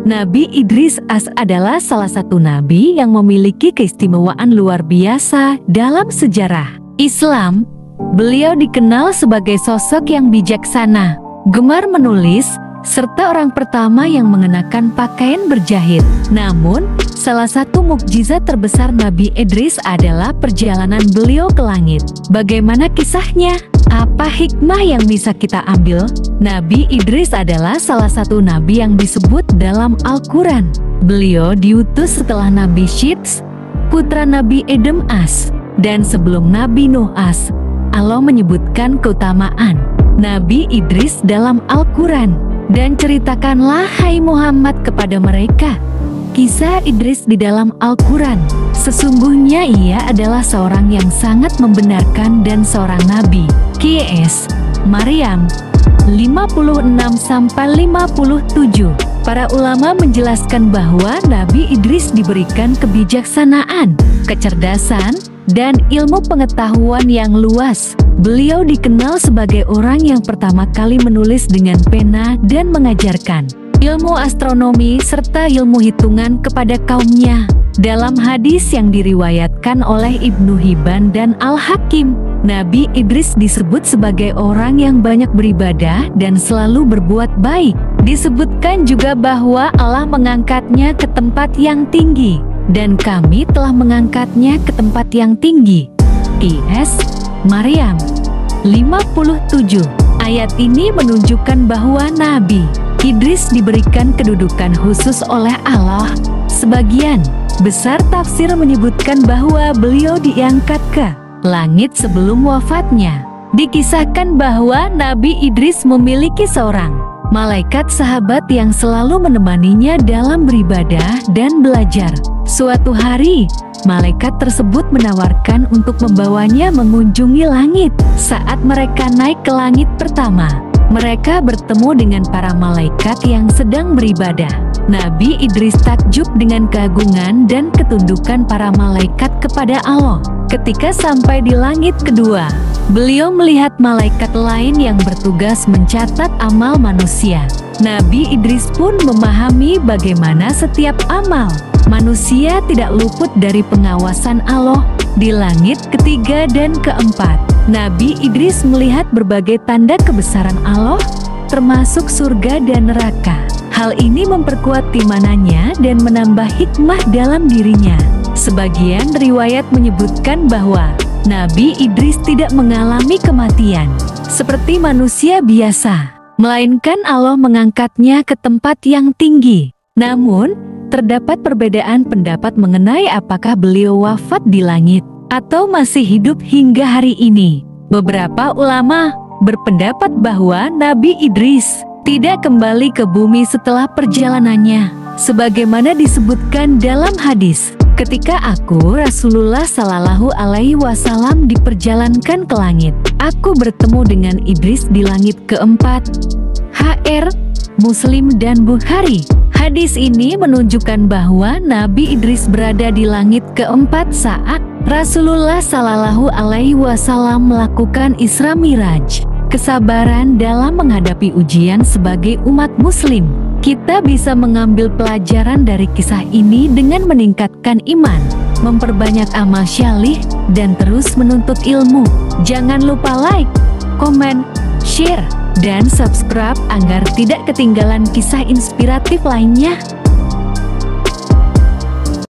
Nabi Idris As adalah salah satu nabi yang memiliki keistimewaan luar biasa dalam sejarah Islam. Beliau dikenal sebagai sosok yang bijaksana, gemar menulis, serta orang pertama yang mengenakan pakaian berjahit. Namun, salah satu mukjizat terbesar Nabi Idris adalah perjalanan beliau ke langit. Bagaimana kisahnya? Apa hikmah yang bisa kita ambil? Nabi Idris adalah salah satu nabi yang disebut dalam Al-Quran. Beliau diutus setelah Nabi Syeds, putra Nabi Edem As, dan sebelum Nabi Nuh As. Allah menyebutkan keutamaan Nabi Idris dalam Al-Quran. Dan ceritakanlah hai Muhammad kepada mereka kisah Idris di dalam Al-Quran. Sesungguhnya ia adalah seorang yang sangat membenarkan dan seorang nabi. QS Maryam 56-57. Para ulama menjelaskan bahwa Nabi Idris diberikan kebijaksanaan, kecerdasan, dan ilmu pengetahuan yang luas. Beliau dikenal sebagai orang yang pertama kali menulis dengan pena dan mengajarkan ilmu astronomi serta ilmu hitungan kepada kaumnya. Dalam hadis yang diriwayatkan oleh Ibnu Hibban dan Al-Hakim, Nabi Idris disebut sebagai orang yang banyak beribadah dan selalu berbuat baik. Disebutkan juga bahwa Allah mengangkatnya ke tempat yang tinggi, dan kami telah mengangkatnya ke tempat yang tinggi. IS Maryam 57. Ayat ini menunjukkan bahwa Nabi Idris diberikan kedudukan khusus oleh Allah. Sebagian besar tafsir menyebutkan bahwa beliau diangkat ke langit sebelum wafatnya. Dikisahkan bahwa Nabi Idris memiliki seorang malaikat sahabat yang selalu menemaninya dalam beribadah dan belajar. Suatu hari, malaikat tersebut menawarkan untuk membawanya mengunjungi langit. Saat mereka naik ke langit pertama, mereka bertemu dengan para malaikat yang sedang beribadah. Nabi Idris takjub dengan keagungan dan ketundukan para malaikat kepada Allah. Ketika sampai di langit kedua, beliau melihat malaikat lain yang bertugas mencatat amal manusia. Nabi Idris pun memahami bagaimana setiap amal manusia tidak luput dari pengawasan Allah. Di langit ketiga dan keempat, Nabi Idris melihat berbagai tanda kebesaran Allah, termasuk surga dan neraka. Hal ini memperkuat keimanannya dan menambah hikmah dalam dirinya. Sebagian riwayat menyebutkan bahwa Nabi Idris tidak mengalami kematian seperti manusia biasa, melainkan Allah mengangkatnya ke tempat yang tinggi. Namun, terdapat perbedaan pendapat mengenai apakah beliau wafat di langit atau masih hidup hingga hari ini. Beberapa ulama berpendapat bahwa Nabi Idris tidak kembali ke bumi setelah perjalanannya, sebagaimana disebutkan dalam hadis. Ketika aku Rasulullah Shallallahu Alaihi Wasallam diperjalankan ke langit, aku bertemu dengan Idris di langit keempat. HR Muslim dan Bukhari. Hadis ini menunjukkan bahwa Nabi Idris berada di langit keempat saat Rasulullah Shallallahu Alaihi Wasallam melakukan Isra Miraj. Kesabaran dalam menghadapi ujian sebagai umat muslim. Kita bisa mengambil pelajaran dari kisah ini dengan meningkatkan iman, memperbanyak amal syalih, dan terus menuntut ilmu. Jangan lupa like, komen, share, dan subscribe agar tidak ketinggalan kisah inspiratif lainnya.